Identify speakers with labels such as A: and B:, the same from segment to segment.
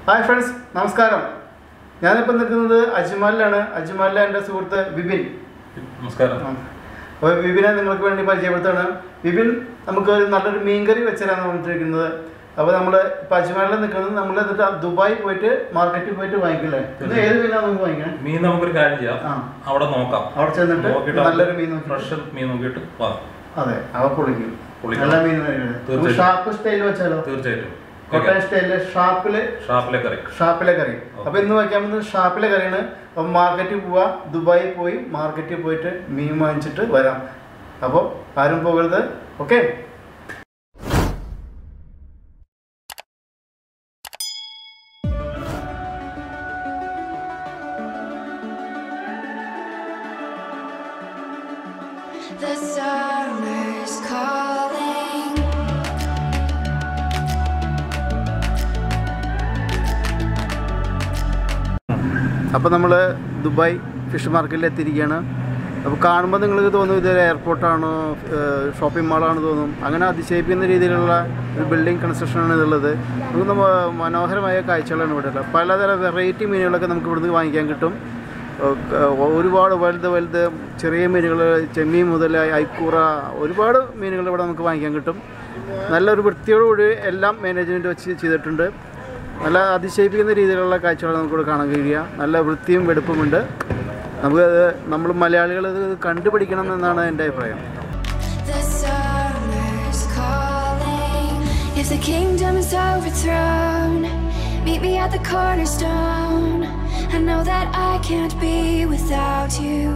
A: Hi friends, നമസ്കാരം. ഞാനിപ്പോൾ നിൽക്കുന്നത് അജ്മാലിലാണ്. അജ്മാലിലെ എൻ്റെ സുഹൃത്ത് വിപിൻ.
B: നമസ്കാരം.
A: അപ്പോൾ വിപിനെ നിങ്ങൾക്ക് വേണ്ടി പരിചയപ്പെടുത്താണ്. വിപിൻ നമുക്ക് നല്ലൊരു മീൻകറി വെച്ചാണ് വന്നിരിക്കുന്നത്. അപ്പോൾ നമ്മൾ ഇപ്പോൾ അജ്മാലിൽ നിൽക്കുന്നത് നമ്മൾ എന്നിട്ട് ദുബായ് പോയിട്ട് മാർക്കറ്റിൽ പോയിട്ട് വാങ്ങിക്കില്ലേ? ഇത് ഏത് മീനാണ് നമുക്ക് വാങ്ങിക്കണം?
B: മീൻ നമുക്കൊരു കാര്യം ചെയ്യാം, അവിടെ നോക്കാം.
A: അവിടെ ചെന്നിട്ട് നല്ലൊരു മീൻ
B: ഫ്രഷ് മീൻ നോക്കിയിട്ട് വാങ്ങാം.
A: അതെ, അവ പൊളിക്കും. നല്ല മീൻ ഷാപ്പ് സ്റ്റൈൽ വെച്ചാലോ?
B: തീർച്ചയായിട്ടും.
A: കോട്ടയം സ്റ്റൈലിലെ ഷാപ്പിലെ കറി. അപ്പോൾ ഇന്ന് വയ്ക്കാൻ പറ്റുന്നത് ഷാപ്പിലെ കറിയാണ്. അപ്പോൾ മാർക്കറ്റിൽ പോവാം, ദുബായിൽ പോയി മാർക്കറ്റിൽ പോയിട്ട് മീൻ വാങ്ങിച്ചിട്ട് വരാം. അപ്പോൾ ആരും പോകരുത്. ഓക്കെ.
C: The summer's calling.
A: അപ്പോൾ നമ്മൾ ദുബായ് ഫിഷ് മാർക്കറ്റിൽ എത്തിയിരിക്കുകയാണ്. അപ്പോൾ കാണുമ്പോൾ നിങ്ങൾക്ക് തോന്നും ഇതൊരു എയർപോർട്ടാണോ ഷോപ്പിംഗ് മാളാണ് തോന്നും. അങ്ങനെ അതിശയിപ്പിക്കുന്ന രീതിയിലുള്ള ഒരു ബിൽഡിംഗ് കൺസ്ട്രക്ഷനാണ് ഇതുള്ളത്. നമുക്ക് മനോഹരമായ കാഴ്ചകളാണ് ഇവിടെ ഉള്ളത്. പലതരം വെറൈറ്റി മീനുകളൊക്കെ നമുക്ക് ഇവിടുന്ന് വാങ്ങിക്കാൻ കിട്ടും. ഒരുപാട് വലുത് ചെറിയ മീനുകൾ, ചെമ്മീൻ മുതൽ ഐക്കൂറ, ഒരുപാട് മീനുകൾ ഇവിടെ നമുക്ക് വാങ്ങിക്കാൻ കിട്ടും. നല്ലൊരു വൃത്തിയോടുകൂടി എല്ലാം മാനേജ്മെൻറ്റ് വെച്ച് ചെയ്തിട്ടുണ്ട്. നല്ല അതിശയിപ്പിക്കുന്ന രീതിയിലുള്ള കാഴ്ചകൾ നമുക്കിവിടെ കാണാൻ കഴിയുക. നല്ല വൃത്തിയും വെടുപ്പുമുണ്ട്. നമ്മൾ മലയാളികൾ ഇത് കണ്ടുപിടിക്കണം എന്നാണ് എൻ്റെ അഭിപ്രായം.
C: If the kingdom is overthrown, meet me at the cornerstone. I know that I can't be without you.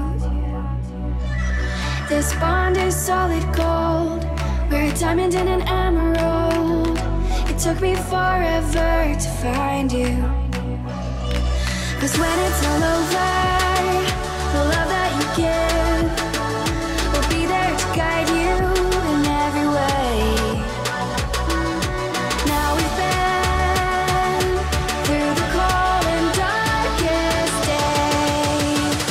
C: This bond is solid gold. We're a diamond and an emerald. It took me forever to find you. 'Cause when it's all over, the love that you give will be there to guide you in every way. Now we've been through the cold and darkest days.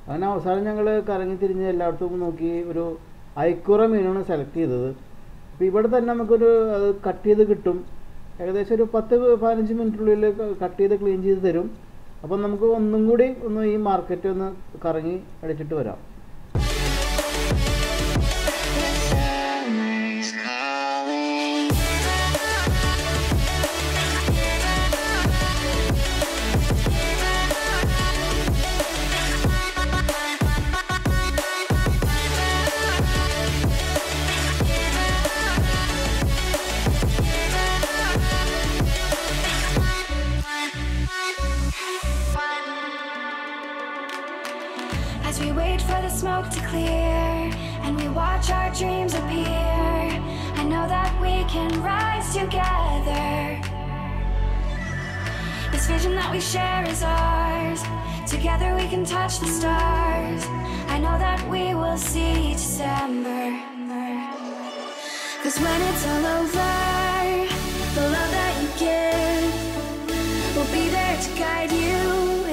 A: അങ്ങനെ അവസാനം ഞങ്ങൾ കറങ്ങി തിരിഞ്ഞ് എല്ലായിടത്തും നോക്കി ഒരു ഐക്കൂറ മീനാണ് select ചെയ്തത്. അപ്പോൾ ഇവിടെ തന്നെ നമുക്കൊരു അത് കട്ട് ചെയ്ത് കിട്ടും. ഏകദേശം ഒരു 10-15 മിനിറ്റിനുള്ളിൽ കട്ട് ചെയ്ത് ക്ലീൻ ചെയ്ത് തരും. അപ്പം നമുക്ക് ഒന്നും കൂടി ഈ മാർക്കറ്റ് ഒന്ന് കറങ്ങി അടിച്ചിട്ട് വരാം.
C: As we wait for the smoke to clear and we watch our dreams appear, I know that we can rise together. This vision that we share is ours. Together we can touch the stars. I know that we will see December. 'Cause when it's all over, the love that you give will be there to guide you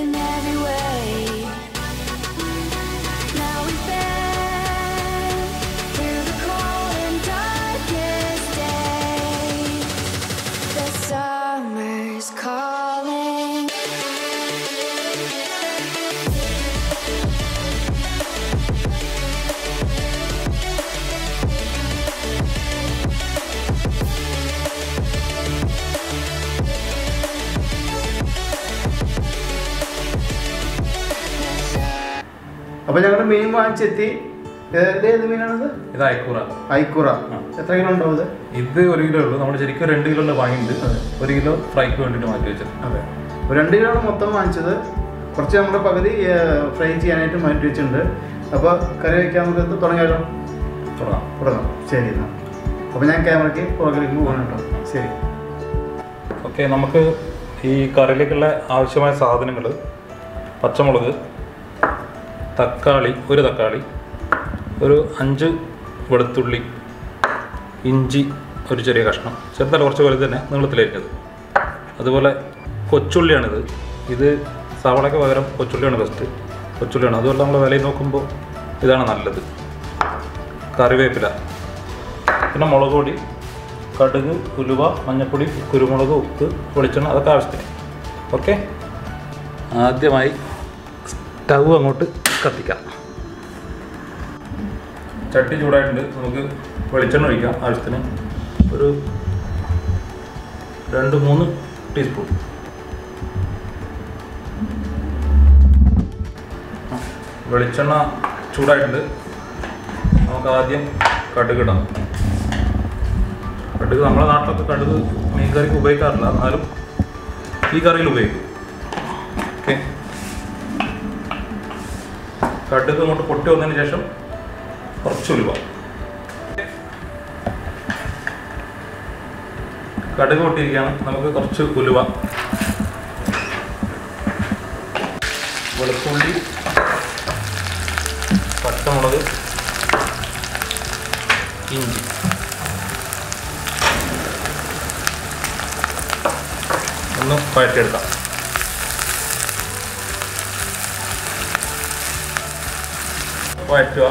C: in every way.
A: അപ്പോൾ ഞങ്ങൾ മീൻ വാങ്ങിച്ചെത്തി. ഏത് മീനാണിത്?
B: ഇത്
A: ഐക്കൂറ. എത്ര kilo ഉണ്ടാവും ഇത്?
B: ഇത് 1 kilo ഉള്ളൂ. നമ്മൾ ശരിക്കും 2 കിലോ വാങ്ങിയിട്ടുണ്ട്. 1 കിലോ ഫ്രൈക്ക് വേണ്ടിയിട്ട് മാറ്റി വെച്ചത്.
A: അതെ, 2 കിലോ ആണ് മൊത്തം വാങ്ങിച്ചത്. കുറച്ച് നമ്മുടെ പകുതി ഫ്രൈ ചെയ്യാനായിട്ട് മാറ്റി വെച്ചിട്ടുണ്ട്. അപ്പോൾ കറി വയ്ക്കാൻ നമുക്ക് തുടങ്ങിയാലോ? തുടങ്ങാം. ശരി എന്നാൽ. അപ്പോൾ ഞാൻ ക്യാമറയ്ക്ക് പുറകിലേക്ക് പോകണം കേട്ടോ. ശരി.
B: ഓക്കെ, നമുക്ക് ഈ കറിയിലേക്കുള്ള ആവശ്യമായ സാധനങ്ങൾ: പച്ചമുളക്, തക്കാളി, ഒരു തക്കാളി, ഒരു 5 വെളുത്തുള്ളി, ഇഞ്ചി ഒരു ചെറിയ കഷ്ണം, ചെറുതല്ല കുറച്ച് വലുത് തന്നെ നീളത്തിലായിരിക്കും. അതുപോലെ കൊച്ചുള്ളിയാണിത്. ഇത് സവാളയ്ക്ക് പകരം കൊച്ചുള്ളിയാണ് ബെസ്റ്റ്. കൊച്ചുള്ളിയാണ്. അതുപോലെ നമ്മൾ വില നോക്കുമ്പോൾ ഇതാണ് നല്ലത്. കറിവേപ്പില, പിന്നെ മുളക് പൊടി, കടുക്, ഉലുവ, മഞ്ഞൾപ്പൊടി, കുരുമുളക്, ഉപ്പ്, വെളിച്ചെണ്ണ അതൊക്കെ ആവശ്യത്തിന്. ഓക്കെ, ആദ്യമായി സ്റ്റൗ അങ്ങോട്ട് കത്തിക്കാം. ചട്ടി ചൂടായിട്ടുണ്ട്. നമുക്ക് വെളിച്ചെണ്ണ ഒഴിക്കാം ആവശ്യത്തിന്. ഒരു 2-3 ടീസ്പൂൺ. വെളിച്ചെണ്ണ ചൂടായിട്ടുണ്ട്. നമുക്ക് ആദ്യം കടുക് ഇടാം. കടുക് നമ്മുടെ നാട്ടിലൊക്കെ കടുക് മീൻ കറിക്ക് ഉപയോഗിക്കാറില്ല, എന്നാലും ഈ കറിയിൽ ഉപയോഗിക്കും. ഓക്കെ, കടുക് അങ്ങോട്ട് പൊട്ടി വന്നതിന് ശേഷം കുറച്ച് ഉലുവ. കടുക് പൊട്ടിയിരിക്കുകയാണ്. നമുക്ക് കുറച്ച് ഉലുവ, വെളുത്തുള്ളി, പച്ചമുളക്, ഇഞ്ചി. ഒന്ന് വഴറ്റിയെടുക്കാം. വഴറ്റുക.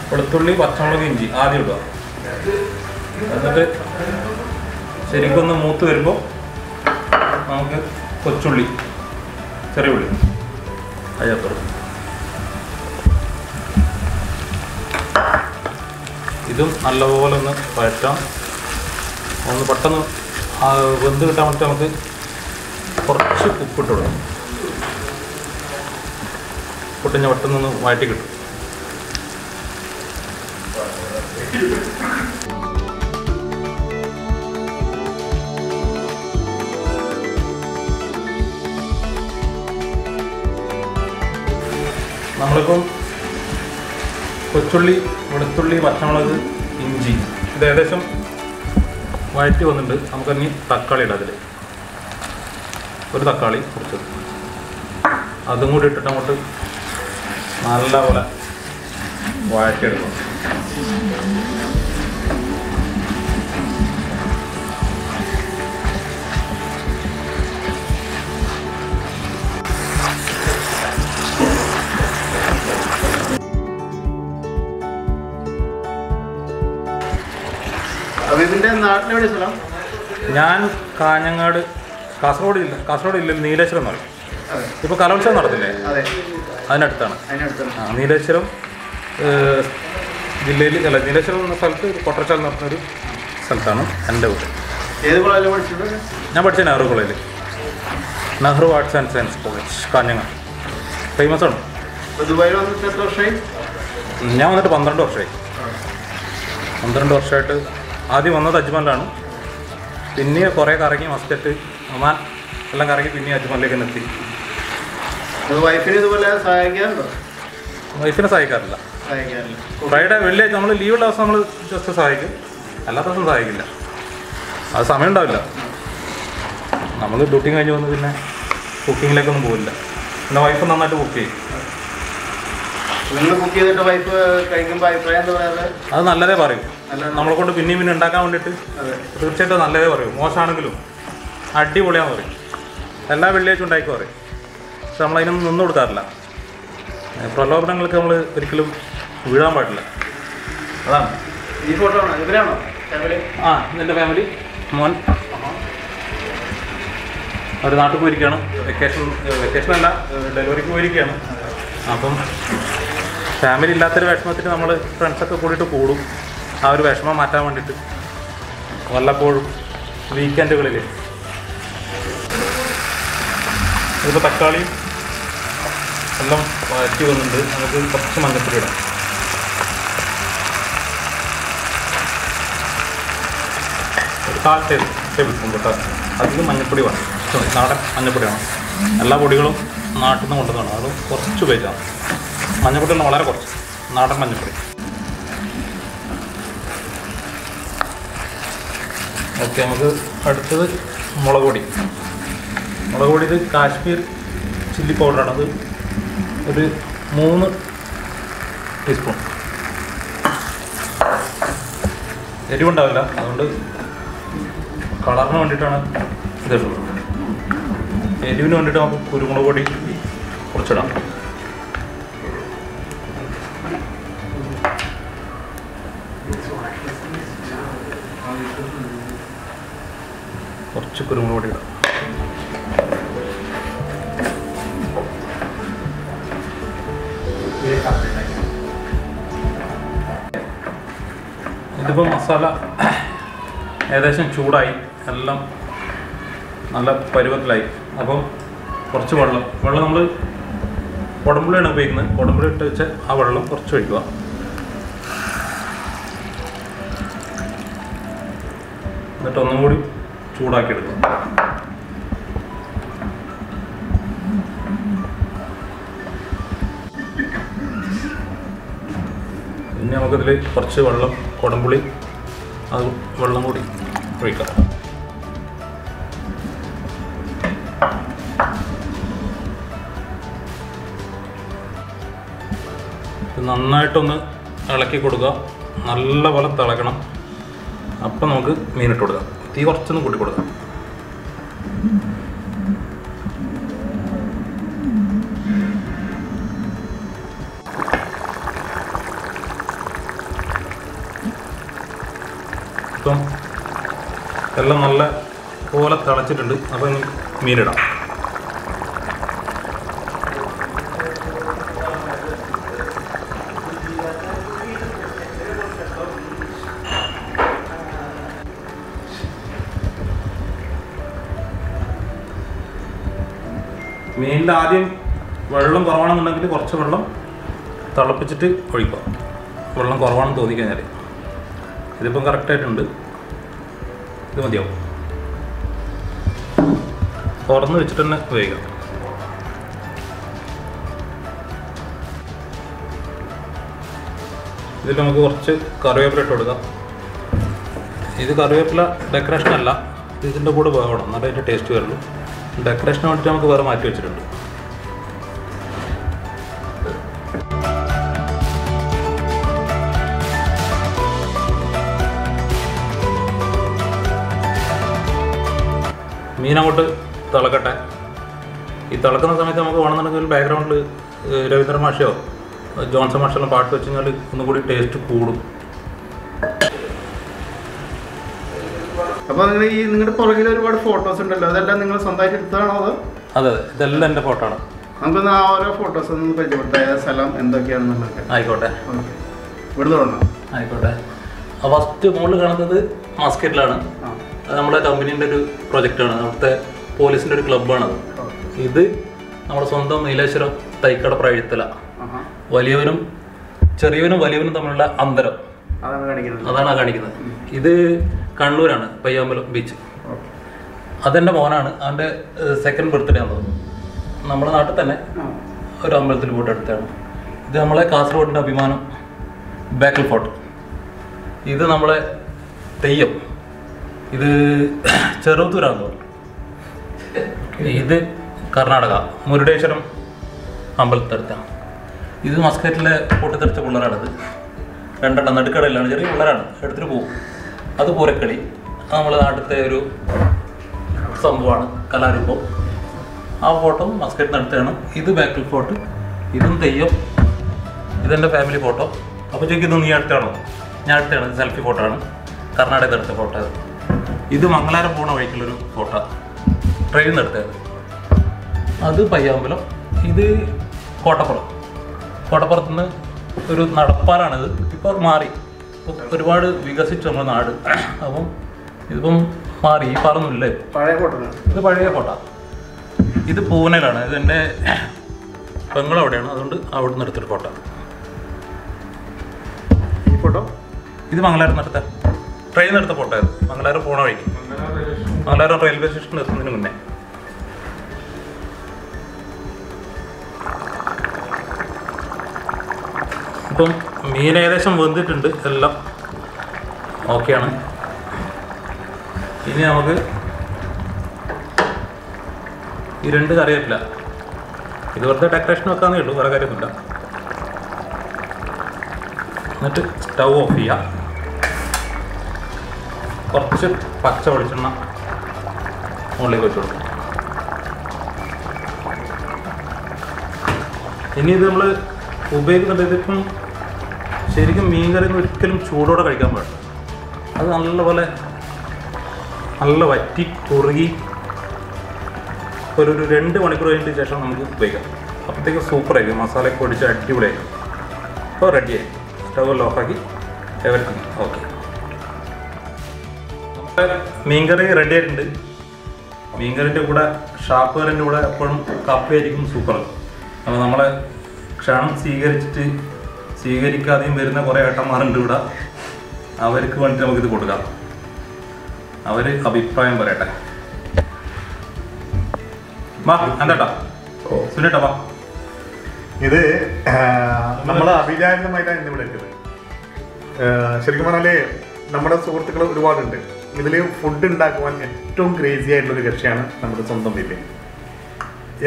B: വെളുത്തുള്ളി, പച്ചമുളക്, ഇഞ്ചി ആദ്യം ഇടുക. എന്നിട്ട് ശരിക്കൊന്ന് മൂത്ത് വരുമ്പോൾ നമുക്ക് കൊച്ചുള്ളി, ചെറിയ ഉള്ളി അതിനകത്ത് ഇതും നല്ലപോലെ ഒന്ന് വഴറ്റാം. ഒന്ന് പെട്ടെന്ന് വെന്ത് കിട്ടാൻ വേണ്ടി നമുക്ക് കുറച്ച് ഉപ്പിട്ട് കൊടുക്കാം. ഉപ്പിട്ട് പെട്ടെന്നൊന്ന് വഴറ്റി കിട്ടും. നമ്മളിപ്പം കൊച്ചുള്ളി, വെളുത്തുള്ളി, പച്ചമുളക്, ഇഞ്ചി ഇത് ഏകദേശം വഴറ്റി വന്നിട്ടുണ്ട്. നമുക്കിനി തക്കാളി ഇടാം. അതിൽ ഒരു തക്കാളി കുറച്ചത് അതും കൂടി ഇട്ടിട്ട് അങ്ങോട്ട് നല്ലപോലെ വഴറ്റിയെടുക്കും.
A: ഇതിൻ്റെ നാട്ടിലെവിടെ സ്ഥലം?
B: ഞാൻ കാഞ്ഞങ്ങാട്, കാസർഗോഡ് ഇല്ല, നീലേശ്വരം എന്ന് പറയും. ഇപ്പോൾ കലോത്സവം നടത്തില്ലേ, അതിനടുത്താണ്. നീലേശ്വരം ജില്ലയിൽ അല്ല, നീലേശ്വരം എന്ന സ്ഥലത്ത് കൊട്ടച്ചാൽ എന്ന് പറഞ്ഞൊരു സ്ഥലത്താണ് എൻ്റെ വീട്.
A: ഏത് കോളേജിൽ പഠിച്ചത്?
B: ഞാൻ പഠിച്ച നെഹ്റു കോളേജിൽ, Nehru arts and science college, Kanhangad. Famous ആണ്.
A: ദുബായിൽ വന്നിട്ട് എത്ര വർഷമായി?
B: ഞാൻ വന്നിട്ട് 12 വർഷമായി. 12 വർഷമായിട്ട് ആദ്യം വന്നത് അജ്മാനിലാണ്. പിന്നെ കുറേ കറങ്ങി മസ്കറ്റ്, ഒമാൻ എല്ലാം കറങ്ങി പിന്നെ അജ്മാനിലേക്ക് എത്തി.
A: വൈഫിനെ ഇതുപോലെ സഹായിക്കാറുണ്ടോ?
B: വൈഫിനെ സഹായിക്കാറില്ല. ഫ്രൈഡേ, വെള്ളിയാഴ്ച നമ്മൾ ലീവുള്ള ദിവസം നമ്മൾ ജസ്റ്റ് സഹായിക്കും, അല്ലാത്ത ദിവസം സഹായിക്കില്ല. അത് സമയം ഉണ്ടാവില്ല. നമ്മൾ ഡ്യൂട്ടി കഴിഞ്ഞ് വന്ന് പിന്നെ കുക്കിങ്ങിലേക്കൊന്നും പോകില്ല. പിന്നെ വൈഫ് നന്നായിട്ട് കുക്ക് ചെയ്യും.
A: നിങ്ങൾ കുക്ക് ചെയ്തിട്ട് വൈഫ് കഴിക്കുമ്പോൾ അഭിപ്രായം എന്താ പറയാറ്?
B: അത് നല്ലതേ പറയും. നമ്മളെ കൊണ്ട് പിന്നെയും പിന്നെ ഉണ്ടാക്കാൻ വേണ്ടിയിട്ട് തീർച്ചയായിട്ടും നല്ലതേ പറയും. മോശമാണെങ്കിലും അടിപൊളിയാന്ന് പറയും. എല്ലാ വെള്ളിയാഴ്ച ഉണ്ടാക്കി പറയും. പക്ഷെ നമ്മളതിനൊന്നും നിന്ന് കൊടുക്കാറില്ല. പ്രലോഭനങ്ങൾക്ക് നമ്മൾ ഒരിക്കലും വീഴാൻ പാടില്ല. അതാണ്.
A: ഈ ഫോട്ടോ ആണോ? ഇവരാണോ ഫാമിലി?
B: ആ, ഇതെൻ്റെ ഫാമിലി. മോൻ അവർ നാട്ടിൽ പോയിരിക്കുകയാണ്. വെക്കേഷനല്ല, ഡെലിവറിക്ക് പോയിരിക്കുകയാണ്. അപ്പം ഫാമിലി ഇല്ലാത്തൊരു വിഷമത്തിന് നമ്മൾ ഫ്രണ്ട്സൊക്കെ കൂടിയിട്ട് കൂടും. ആ ഒരു വിഷമം മാറ്റാൻ വേണ്ടിയിട്ട് വല്ലപ്പോഴും വീക്കെൻഡുകളിൽ. ഇതിപ്പോൾ തക്കാളിയും എല്ലാം വഴറ്റി വന്നിട്ടുണ്ട്. നമുക്ക് കുറച്ച് മഞ്ഞൾപ്പൊടി ഇടാം. ഒരു 1/4 ടേബിൾ സ്പൂൺ കേട്ടോ. അതിന് മഞ്ഞൾപ്പൊടി വേണം, നാടൻ മഞ്ഞൾപ്പൊടി വേണം. എല്ലാ പൊടികളും നാട്ടിൽ നിന്ന് കൊണ്ടുവന്നാണ്. അത് കുറച്ച് ഉപയോഗിച്ചാണ്. മഞ്ഞൾപ്പൊടി വളരെ കുറച്ച്, നാടൻ മഞ്ഞൾപ്പൊടി. ഓക്കെ, നമുക്ക് അടുത്തത് മുളക് പൊടി. ഇത് കാശ്മീർ ചില്ലി പൗഡറാണ്. അത് ഒരു 3 ടീസ്പൂൺ. എരിവുണ്ടാവില്ല, അതുകൊണ്ട് കളറിന് വേണ്ടിയിട്ടാണ് ഇതുള്ളത്. എരിവിന് വേണ്ടിയിട്ട് നമുക്ക് കുരുമുളക് പൊടി കുറച്ചിടാം. കുറച്ച് കുരുമുളക് പൊടി ഇടാം. ഇതിപ്പോൾ മസാല ഏകദേശം ചൂടായി, എല്ലാം നല്ല പരുവത്തിലായി. അപ്പം കുറച്ച് വെള്ളം നമ്മൾ കുടമ്പുളിയാണ് ഉപയോഗിക്കുന്നത്. കുടമ്പുളി ഇട്ട് വെച്ച് ആ വെള്ളം കുറച്ച് ഒഴിക്കുക. എന്നിട്ട് ഒന്നും കൂടി ചൂടാക്കി എടുക്കുക. പിന്നെ നമുക്കിതിൽ കുറച്ച് വെള്ളം, കുടമ്പുളി, അത് വെള്ളം കൂടി ഒഴിക്കാം. നന്നായിട്ടൊന്ന് ഇളക്കി കൊടുക്കുക. നല്ലപോലെ തിളക്കണം. അപ്പം നമുക്ക് മീനിട്ട് കൊടുക്കാം. തീ കുറച്ചൊന്ന് കൂട്ടി കൊടുക്കാം. ഇപ്പം എല്ലാം നല്ല പോലെ തിളച്ചിട്ടുണ്ട്. അപ്പം ഇനി മീനിടാം. മീനിൽ ആദ്യം വെള്ളം കുറവാണെന്നുണ്ടെങ്കിൽ കുറച്ച് വെള്ളം തിളപ്പിച്ചിട്ട് ഒഴിക്കുക. വെള്ളം കുറവാണെന്ന് തോന്നിക്കഴിഞ്ഞാൽ. ഇതിപ്പം കറക്റ്റായിട്ടുണ്ട്. ഇത് മതിയാവും. തുറന്ന് വെച്ചിട്ട് തന്നെ ഉപയോഗിക്കാം. ഇതിൽ നമുക്ക് കുറച്ച് കറിവേപ്പില ഇട്ട് കൊടുക്കാം. ഇത് കറിവേപ്പില ഡെക്കറേഷൻ അല്ല, ഇതിൻ്റെ കൂടെ വേണം, എന്നാലും അതിൻ്റെ ടേസ്റ്റ് വരുള്ളൂ. ഡെക്കറേഷന് വേണ്ടിയിട്ട് നമുക്ക് വേറെ മാറ്റി വെച്ചിട്ടുണ്ട്. മീൻ അങ്ങോട്ട് തിളക്കട്ടെ. ഈ തിളക്കുന്ന സമയത്ത് നമുക്ക് വേണമെന്നുണ്ടെങ്കിൽ ബാക്ക്ഗ്രൗണ്ടിൽ രവീന്ദ്ര മാഷയോ ജോൺസൺ മാഷെല്ലാം പാട്ട് വെച്ച് കഴിഞ്ഞാൽ ഒന്നുകൂടി ടേസ്റ്റ് കൂടും.
A: അപ്പോൾ നിങ്ങൾ ഈ നിങ്ങളുടെ പുറകിൽ ഒരുപാട് ഫോട്ടോസ് ഉണ്ടല്ലോ, അതെല്ലാം നിങ്ങൾ സ്വന്തമായിട്ട് എടുത്തതാണോ അതോ?
B: അതെ, ഇതെല്ലാം എൻ്റെ ഫോട്ടോ ആണ്.
A: നമുക്കൊന്ന് ആ ഓരോ ഫോട്ടോസ് ഒന്ന് പരിചയപ്പെട്ട സ്ഥലം എന്തൊക്കെയാണെന്നുള്ളത്.
B: ആയിക്കോട്ടെ,
A: ഇവിടെ തുടങ്ങാം.
B: ആയിക്കോട്ടെ. ഫസ്റ്റ് മുകളിൽ കാണുന്നത് മസ്കറ്റിലാണ്. അത് നമ്മുടെ കമ്പനീൻ്റെ ഒരു പ്രൊജക്റ്റാണ്. അവിടുത്തെ പോലീസിൻ്റെ ഒരു ക്ലബ്ബാണത്. ഇത് നമ്മുടെ സ്വന്തം നീലേശ്വരം തൈക്കട പ്രഴുത്തല. വലിയവനും ചെറിയവനും വലിയവനും തമ്മിലുള്ള അന്തരം അതാണ് കാണിക്കുന്നത്. ഇത് കണ്ണൂരാണ്, പയ്യാമ്പലം ബീച്ച്. അതെൻ്റെ മോനാണ്. അവൻ്റെ സെക്കൻഡ് ബർത്ത്ഡേ ആണെന്ന് തോന്നുന്നു. നമ്മുടെ നാട്ടിൽ തന്നെ ഒരു അമ്പലത്തിൽ പോയിട്ട് അടുത്താണ്. ഇത് നമ്മളെ കാസർഗോഡിൻ്റെ അഭിമാനം ബേക്കൽ ഫോർട്ട്. ഇത് നമ്മളെ തെയ്യം. ഇത് ചെറുത്തൂരാണെന്ന് തോന്നുന്നു. ഇത് കർണാടക മുരുടേശ്വരം അമ്പലത്തിനടുത്താണ്. ഇത് മസ്കറ്റിലെ പൊട്ടിത്തെറിച്ച പിള്ളേരാണിത്. രണ്ടെണ്ണം നടുക്കടയിലാണ്, ചെറിയ പിള്ളേരാണ്, എടുത്തിട്ട് പോകും. അത് പൂരക്കളി, അത് നമ്മളെ നാട്ടിലത്തെ ഒരു സംഭവമാണ്, കലാരൂപം. ആ ഫോട്ടോ മസ്കറ്റിനടുത്താണ്. ഇത് ബേക്കൽ ഫോർട്ട്, ഇതും തെയ്യം. ഇതെൻ്റെ ഫാമിലി ഫോട്ടോ. അപ്പോൾ ചോദിക്കുന്നത് നീ അടുത്താണോ? ഞാൻ അടുത്താണ്. സെൽഫി ഫോട്ടോ ആണ്, കർണാടക എടുത്ത ഫോട്ടോ. ഇത് മംഗലാരം പോണ വഴിക്കുള്ളൊരു ഫോട്ടോ, ട്രെയിനിൽ നിന്ന് എടുത്തത്. അത് പയ്യാമ്പലം. ഇത് കോട്ടപ്പുറത്ത് നിന്ന് ഒരു നടപ്പാലാണിത്. ഇപ്പോൾ മാറി, ഒരുപാട് വികസിച്ചു നമ്മുടെ നാട്. അപ്പം ഇതിപ്പം മാറി, ഈ പാലൊന്നുമില്ലേ,
A: പഴയ ഫോട്ടോ.
B: ഇത് പഴയ ഫോട്ടോ. ഇത് പൂനെയിലാണ്. ഇത് എൻ്റെ പെങ്ങളവിടെയാണ്, അതുകൊണ്ട് അവിടെ നിന്ന് എടുത്തൊരു ഫോട്ടോ.
A: ഈ ഫോട്ടോ
B: ഇത് മംഗലാരം എടുത്ത ട്രെയിനിൽ എടുത്ത ഫോട്ടോ. ഇത് മംഗലാരം പോണ വഴിക്ക്, മംഗലാരം റെയിൽവേ സ്റ്റേഷനിൽ എത്തുന്നതിന് മുന്നേ. ഇപ്പം മീൻ ഏകദേശം വെന്തിട്ടുണ്ട്, എല്ലാം ഓക്കെയാണ്. ഇനി നമുക്ക് ഈ രണ്ട് കറിവേപ്പില, ഇത് വെറുതെ ഡെക്കറേഷൻ വെക്കാന്നേ ഉള്ളൂ, വേറെ കാര്യമൊന്നുമില്ല. എന്നിട്ട് സ്റ്റൗ ഓഫ് ചെയ്യുക. കുറച്ച് പച്ച വെളിച്ചെണ്ണ മുകളിലേക്ക് വെച്ച് കൊടുക്കും. ഇനി ഇത് നമ്മൾ ഉപയോഗിക്കുന്നുണ്ട്. ഇതിപ്പം ശരിക്കും മീൻ കറി ഒരിക്കലും ചൂടോടെ കഴിക്കാൻ പാടില്ല. അത് നല്ലപോലെ നല്ല വറ്റി കുറുകി ഒരു 2 മണിക്കൂർ കഴിഞ്ഞതിന് ശേഷം നമുക്ക് ഉപയോഗിക്കാം. അപ്പോഴത്തേക്ക് സൂപ്പറായിരിക്കും, മസാലയൊക്കെ പൊടിച്ച് അടിപൊളിയായിരിക്കും. അപ്പോൾ റെഡിയായി. സ്റ്റവ് ഓഫാക്കി എവരിത്തിങ് ഓക്കെ. നമ്മുടെ മീൻകറി റെഡി ആയിട്ടുണ്ട്. മീൻകറിൻ്റെ കൂടെ ഷാപ്പുകാരൻ്റെ കൂടെ എപ്പോഴും കപ്പയായിരിക്കും സൂപ്പർ. അപ്പോൾ നമ്മളെ ക്ഷണം സ്വീകരിക്കാതെയും വരുന്ന കുറേ ഏട്ടന്മാരുണ്ട് ഇവിടെ. അവർക്ക് വേണ്ടിയിട്ട് നമുക്കിത് കൊടുക്കാം. അവർ അഭിപ്രായം പറയട്ടെ. വാ എന്താ സുനിട്ടാ വാ.
D: ഇത് നമ്മൾ അഭിജാതമായിട്ടാണ് ഇന്ന് ഇവിടെ എത്തിയത്. ശരിക്കും പറഞ്ഞാൽ നമ്മുടെ സുഹൃത്തുക്കൾ ഒരുപാടുണ്ട്. ഇതിൽ ഫുഡ് ഉണ്ടാക്കുവാൻ ഏറ്റവും ക്രേസി ആയിട്ടുള്ളൊരു കക്ഷിയാണ് നമ്മുടെ സ്വന്തം വീട്ടിൽ.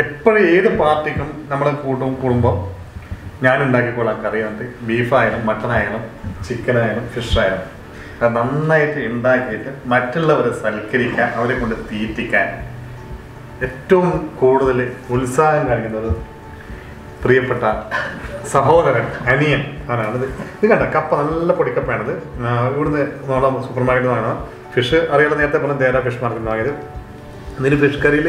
D: എപ്പോഴും ഏത് പാർട്ടിക്കും നമ്മളെ കൂടുമ്പോൾ ഞാൻ ഉണ്ടാക്കിക്കോളാം. കറി വന്നിട്ട് ബീഫായാലും മട്ടനായാലും ചിക്കനായാലും ഫിഷായാലും അത് നന്നായിട്ട് ഉണ്ടാക്കിയിട്ട് മറ്റുള്ളവരെ സൽക്കരിക്കാൻ, അവരെ കൊണ്ട് തീറ്റിക്കാൻ ഏറ്റവും കൂടുതൽ ഉത്സാഹം കാണിക്കുന്നത് പ്രിയപ്പെട്ട സഹോദരൻ അനിയൻ അവനാണിത്. ഇത് കണ്ട കപ്പ നല്ല പൊടിക്കപ്പയാണിത്. ഇവിടുന്ന് നമ്മളെ സൂപ്പർ മാർക്കറ്റിൽ വാങ്ങണം. ഫിഷ് അറിയാതെ നേരത്തെ പറഞ്ഞ ദേര ഫിഷ് മാർക്കറ്റിൽ വാങ്ങിയത്. ഇതിന് ഫിഷ് കറിയിൽ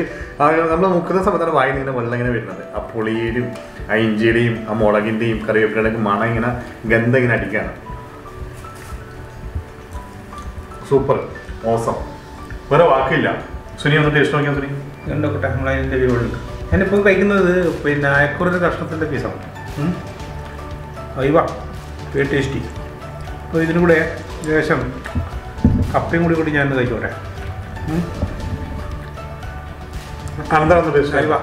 D: നമ്മൾ മുക്കുന്ന സമയത്താണ് വായിൽ ഇങ്ങനെ വെള്ളം ഇങ്ങനെ വരുന്നത്. ആ പുളിയിലും ആ ഇഞ്ചിയുടെയും ആ മുളകിൻ്റെയും കറിവേപ്പിലയുടെയും മണം ഇങ്ങനെ ഗന്ധം ഇങ്ങനെ അടിക്കുകയാണ്. സൂപ്പർ, മോശം, വേറെ വാക്കില്ല. സുനി ഒന്ന് ടേസ്റ്റ് നോക്കിയാൽ സുനി
E: കണ്ടോട്ടെ. നമ്മളതിൻ്റെ വീടുണ്ട്. ഞാനിപ്പോൾ കഴിക്കുന്നത് പിന്നെ അയക്കുറൊരു കഷ്ണത്തിൻ്റെ പീസാണ്. അയ്യവാ ടേസ്റ്റി. അപ്പോൾ ഇതിനും കൂടെ ശേഷം കപ്പയും കൂടി ഞാൻ കഴിച്ചോട്ടെ.
D: എന്താണെന്ന് ടേസ്റ്റ്?
E: അയ്യവാ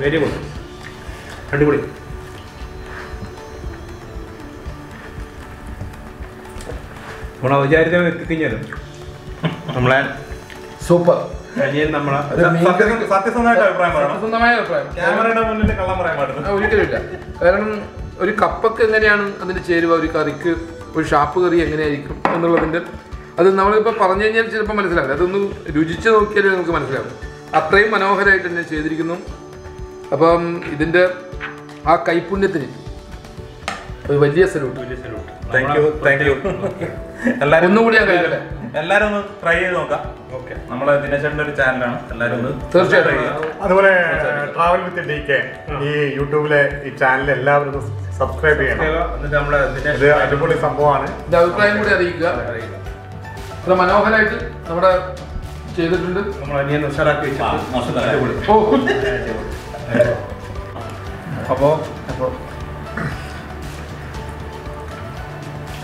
E: വെരി ഗുഡ്, അടിപൊളി. നമ്മളെ വിചാരിച്ചാൽ എത്തിക്കഴിഞ്ഞാലും നമ്മളെ
F: സൂപ്പർ
E: അനിയൻ നമ്മളെ
B: സത്യസന്ധമായിട്ട് അഭിപ്രായം പറയണം.
F: സത്യസന്ധമായ അഭിപ്രായം.
B: ക്യാമറയുടെ മുന്നിൽ കള്ളം പറയാൻ പാടില്ല.
F: ഒരിക്കലുമില്ല. കാരണം ഒരു കപ്പക്ക് എങ്ങനെയാണ് അതിൻ്റെ ചേരുവ, ഒരു കറിക്ക് ഒരു ഷാപ്പ് കറി എങ്ങനെയായിരിക്കും എന്നുള്ളതിൻ്റെ അത് നമ്മളിപ്പോൾ പറഞ്ഞു കഴിഞ്ഞാൽ ചിലപ്പോൾ മനസ്സിലാവില്ല. അതൊന്ന് രുചിച്ച് നോക്കിയാലേ നമുക്ക് മനസ്സിലാവും. അത്രയും മനോഹരമായിട്ട് തന്നെ ചെയ്തിരിക്കുന്നു. അപ്പം ഇതിൻ്റെ ആ കൈപുണ്യത്തിന് ഒരു വലിയ സല്യൂട്ട്.
B: Thank you. എല്ലാവരും
F: ഒന്നുകൂടി ഞാൻ കഴിക്കട്ടെ.
B: എല്ലാവരും ഒന്ന് ട്രൈ ചെയ്ത് നോക്കാം. ഓക്കെ, നമ്മളെ ദിനേശന്റെ ഒരു ചാനലാണ്, എല്ലാവരും ഒന്ന്
F: തീർച്ചയായിട്ടും.
D: അതുപോലെ ട്രാവൽ വിത്ത് DK ഈ യൂട്യൂബിലെ ഈ ചാനൽ എല്ലാവരും സബ്സ്ക്രൈബ് ചെയ്യണം.
E: എന്നിട്ട് നമ്മളെ
D: ഇത് അടിപൊളി സംഭവമാണ്.
F: എൻ്റെ അഭിപ്രായം കൂടി അറിയിക്കുക. അത്ര മനോഹരമായിട്ട് നമ്മുടെ ചെയ്തിട്ടുണ്ട്.
E: നമ്മൾ അനിയൻ ഉഷാറാക്കി വെച്ചിട്ട്
F: ഓ
A: അപ്പോൾ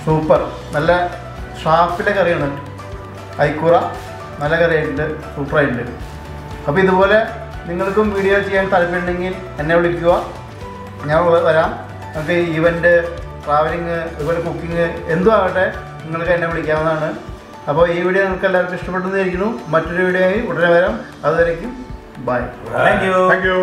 A: സൂപ്പർ, നല്ല ഷാപ്പിലെ കറിയാണ്. ഐക്കൂറ നല്ല കറിയായിട്ടുണ്ട്, സൂപ്പറായിട്ടുണ്ട്. അപ്പോൾ ഇതുപോലെ നിങ്ങൾക്കും വീഡിയോ ചെയ്യാൻ താല്പര്യമുണ്ടെങ്കിൽ എന്നെ വിളിക്കുക, ഞാൻ വരാം. നമുക്ക് ഈവൻറ്റ്, ട്രാവലിങ്, അതുപോലെ കുക്കിംഗ് എന്തും ആകട്ടെ നിങ്ങൾക്ക് എന്നെ വിളിക്കാവുന്നതാണ്. അപ്പോൾ ഈ വീഡിയോ നിങ്ങൾക്ക് എല്ലാവർക്കും ഇഷ്ടപ്പെട്ടെന്ന് വിചാരിക്കുന്നു. മറ്റൊരു വീഡിയോ ആയി ഉടനെ വരാം. അതുവരേക്കും ബൈ.
B: Thank you.